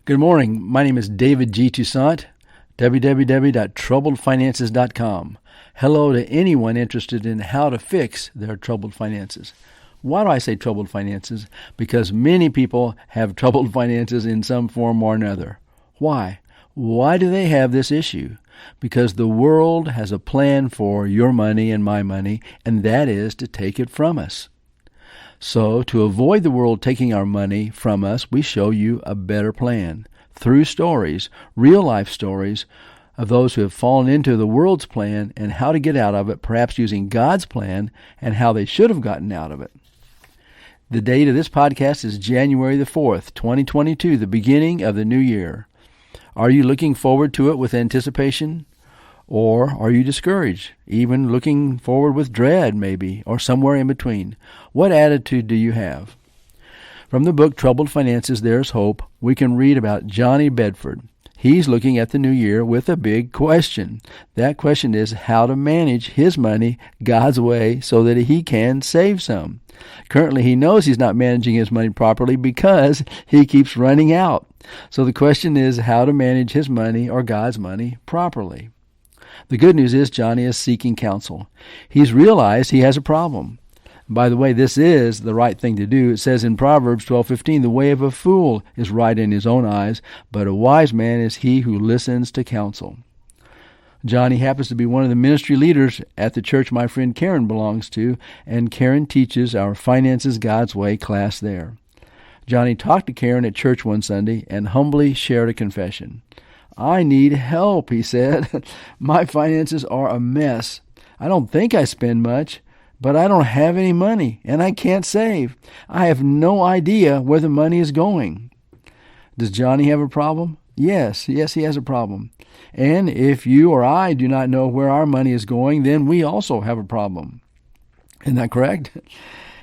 Good morning. My name is David G. Toussaint, www.troubledfinances.com. Hello to anyone interested in how to fix their troubled finances. Why do I say troubled finances? Because many people have troubled finances in some form or another. Why? Why do they have this issue? Because the world has a plan for your money and my money, and that is to take it from us. So, to avoid the world taking our money from us, we show you a better plan through stories, real-life stories of those who have fallen into the world's plan and how to get out of it, perhaps using God's plan and how they should have gotten out of it. The date of this podcast is January the 4th, 2022, the beginning of the new year. Are you looking forward to it with anticipation? Or are you discouraged, even looking forward with dread maybe, or somewhere in between? What attitude do you have? From the book Troubled Finances, There's Hope, we can read about Johnny Bedford. He's looking at the new year with a big question. That question is how to manage his money God's way so that he can save some. Currently, he knows he's not managing his money properly because he keeps running out. So the question is how to manage his money or God's money properly. The good news is Johnny is seeking counsel. He's realized he has a problem. By the way, this is the right thing to do. It says in Proverbs 12:15, the way of a fool is right in his own eyes, but a wise man is he who listens to counsel. Johnny happens to be one of the ministry leaders at the church my friend Karen belongs to, and Karen teaches our Finances God's Way class there. Johnny talked to Karen at church one Sunday and humbly shared a confession. I need help, he said. My finances are a mess. I don't think I spend much, but I don't have any money, and I can't save. I have no idea where the money is going. Does Johnny have a problem? Yes, he has a problem. And if you or I do not know where our money is going, then we also have a problem. Isn't that correct?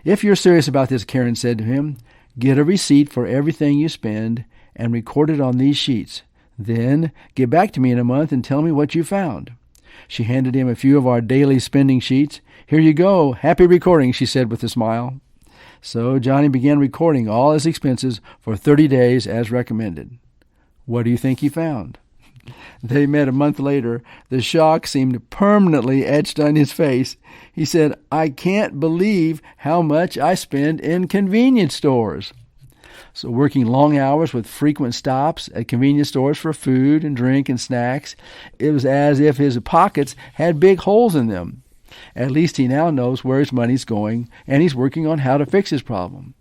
If you're serious about this, Karen said to him, get a receipt for everything you spend and record it on these sheets. Then get back to me in a month and tell me what you found. She handed him a few of our daily spending sheets. Here you go. Happy recording, she said with a smile. So Johnny began recording all his expenses for 30 days as recommended. What do you think he found? They met a month later. The shock seemed permanently etched on his face. He said, I can't believe how much I spend in convenience stores. So working long hours with frequent stops at convenience stores for food and drink and snacks, it was as if his pockets had big holes in them. At least he now knows where his money's going, and he's working on how to fix his problem.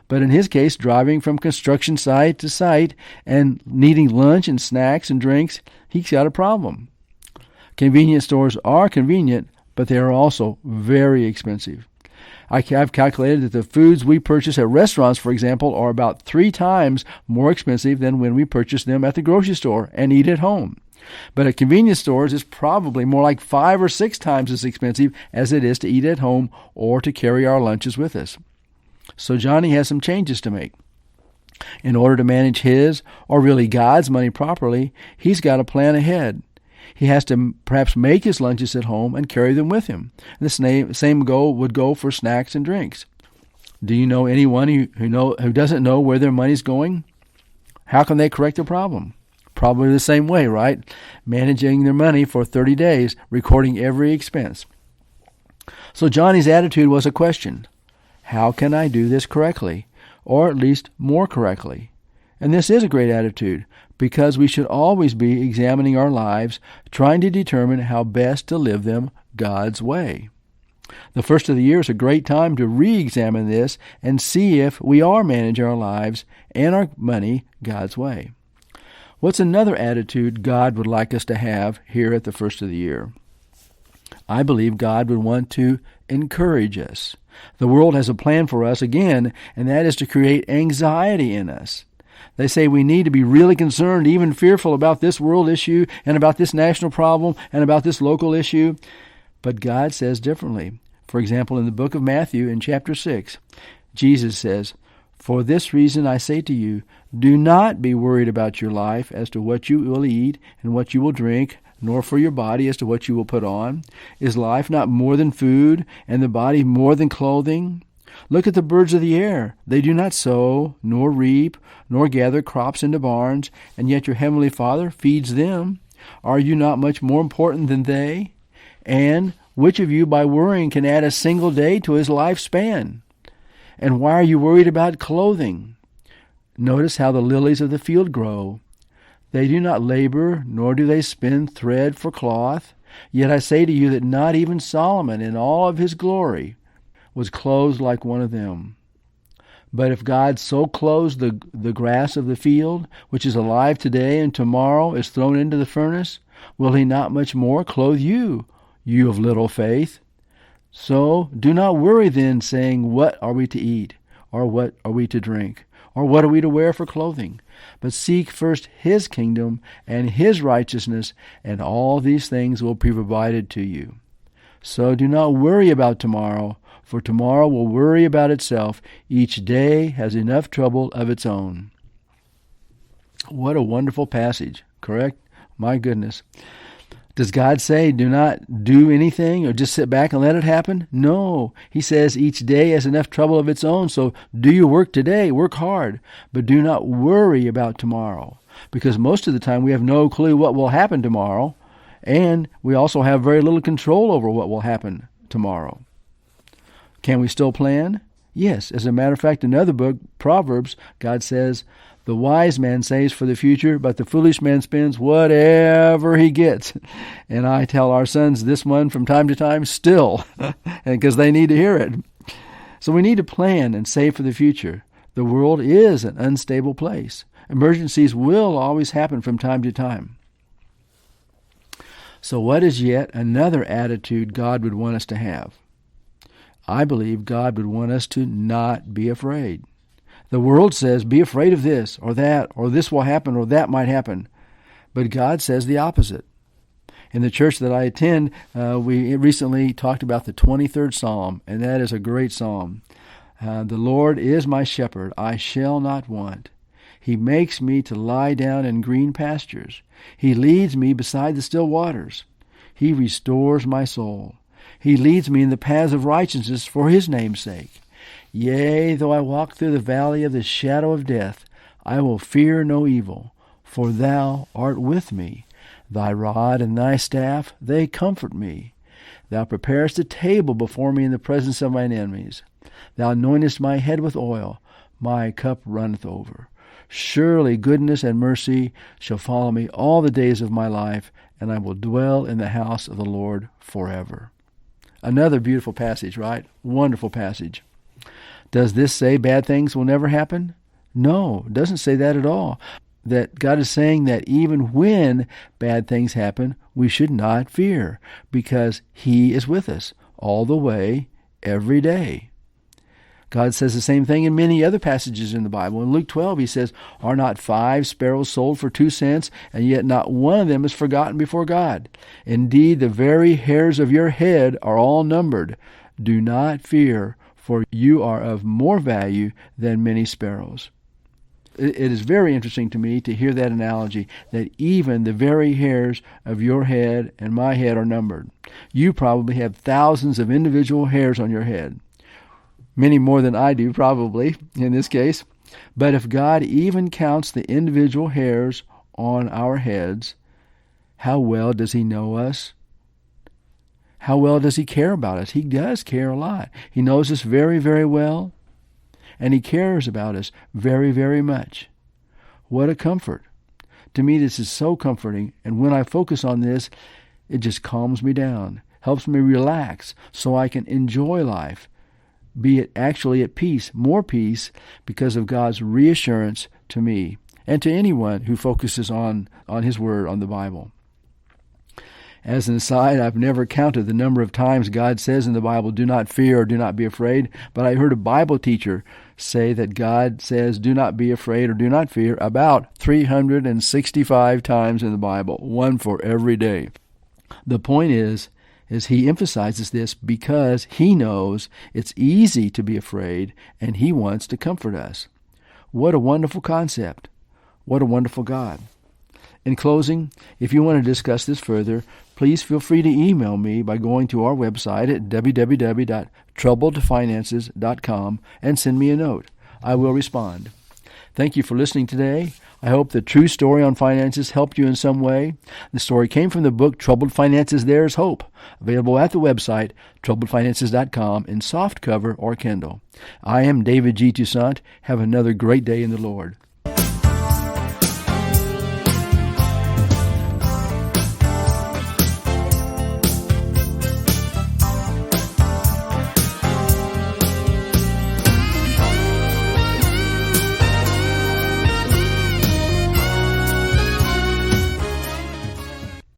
But in his case, driving from construction site to site and needing lunch and snacks and drinks, he's got a problem. Convenience stores are convenient, but they are also very expensive. I've calculated that the foods we purchase at restaurants, for example, are about 3 times more expensive than when we purchase them at the grocery store and eat at home. But at convenience stores, it's probably more like 5 or 6 times as expensive as it is to eat at home or to carry our lunches with us. So Johnny has some changes to make. In order to manage his, or really God's money properly, he's got to plan ahead. He has to perhaps make his lunches at home and carry them with him. The same goal would go for snacks and drinks. Do you know anyone who doesn't know where their money's going? How can they correct their problem? Probably the same way, right? Managing their money for 30 days, recording every expense. So Johnny's attitude was a question. How can I do this correctly? Or at least more correctly? And this is a great attitude, because we should always be examining our lives, trying to determine how best to live them God's way. The first of the year is a great time to re-examine this and see if we are managing our lives and our money God's way. What's another attitude God would like us to have here at the first of the year? I believe God would want to encourage us. The world has a plan for us again, and that is to create anxiety in us. They say we need to be really concerned, even fearful about this world issue and about this national problem and about this local issue. But God says differently. For example, in the book of Matthew in chapter 6, Jesus says, For this reason I say to you, do not be worried about your life as to what you will eat and what you will drink, nor for your body as to what you will put on. Is life not more than food, and the body more than clothing? Look at the birds of the air. They do not sow, nor reap, nor gather crops into barns, and yet your heavenly Father feeds them. Are you not much more important than they? And which of you by worrying can add a single day to his lifespan? And why are you worried about clothing? Notice how the lilies of the field grow. They do not labor, nor do they spin thread for cloth. Yet I say to you that not even Solomon in all of his glory was clothed like one of them. But if God so clothes the grass of the field, which is alive today and tomorrow is thrown into the furnace, will he not much more clothe you, you of little faith? So do not worry then, saying, what are we to eat? Or what are we to drink? Or what are we to wear for clothing? But seek first his kingdom and his righteousness, and all these things will be provided to you. So do not worry about tomorrow, for tomorrow will worry about itself. Each day has enough trouble of its own. What a wonderful passage, correct? My goodness. Does God say do not do anything or just sit back and let it happen? No. He says each day has enough trouble of its own, so do your work today, work hard, but do not worry about tomorrow, because most of the time we have no clue what will happen tomorrow, and we also have very little control over what will happen tomorrow. Can we still plan? Yes. As a matter of fact, in another book, Proverbs, God says, the wise man saves for the future, but the foolish man spends whatever he gets. And I tell our sons this one from time to time still, because they need to hear it. So we need to plan and save for the future. The world is an unstable place. Emergencies will always happen from time to time. So what is yet another attitude God would want us to have? I believe God would want us to not be afraid. The world says, be afraid of this or that, or this will happen or that might happen. But God says the opposite. In the church that I attend, we recently talked about the 23rd Psalm, and that is a great psalm. The Lord is my shepherd, I shall not want. He makes me to lie down in green pastures. He leads me beside the still waters. He restores my soul. He leads me in the paths of righteousness for his name's sake. Yea, though I walk through the valley of the shadow of death, I will fear no evil, for thou art with me. Thy rod and thy staff, they comfort me. Thou preparest a table before me in the presence of mine enemies. Thou anointest my head with oil, my cup runneth over. Surely goodness and mercy shall follow me all the days of my life, and I will dwell in the house of the Lord forever. Another beautiful passage, right? Wonderful passage. Does this say bad things will never happen? No, it doesn't say that at all. That God is saying that even when bad things happen, we should not fear, because he is with us all the way, every day. God says the same thing in many other passages in the Bible. In Luke 12, he says, are not 5 sparrows sold for 2 cents, and yet not one of them is forgotten before God? Indeed, the very hairs of your head are all numbered. Do not fear, for you are of more value than many sparrows. It is very interesting to me to hear that analogy, that even the very hairs of your head and my head are numbered. You probably have thousands of individual hairs on your head. Many more than I do, probably, in this case. But if God even counts the individual hairs on our heads, how well does he know us? How well does he care about us? He does care a lot. He knows us very, very well, and he cares about us very, very much. What a comfort. To me, this is so comforting, and when I focus on this, it just calms me down, helps me relax so I can enjoy life, be it actually at peace, more peace, because of God's reassurance to me and to anyone who focuses on his word, on the Bible. As an aside, I've never counted the number of times God says in the Bible, do not fear or do not be afraid, but I heard a Bible teacher say that God says do not be afraid or do not fear about 365 times in the Bible, one for every day. The point is he emphasizes this because he knows it's easy to be afraid, and he wants to comfort us. What a wonderful concept. What a wonderful God. In closing, if you want to discuss this further, please feel free to email me by going to our website at www.troubledfinances.com and send me a note. I will respond. Thank you for listening today. I hope the true story on finances helped you in some way. The story came from the book Troubled Finances, There's Hope, available at the website troubledfinances.com in softcover or Kindle. I am David G. Toussaint. Have another great day in the Lord.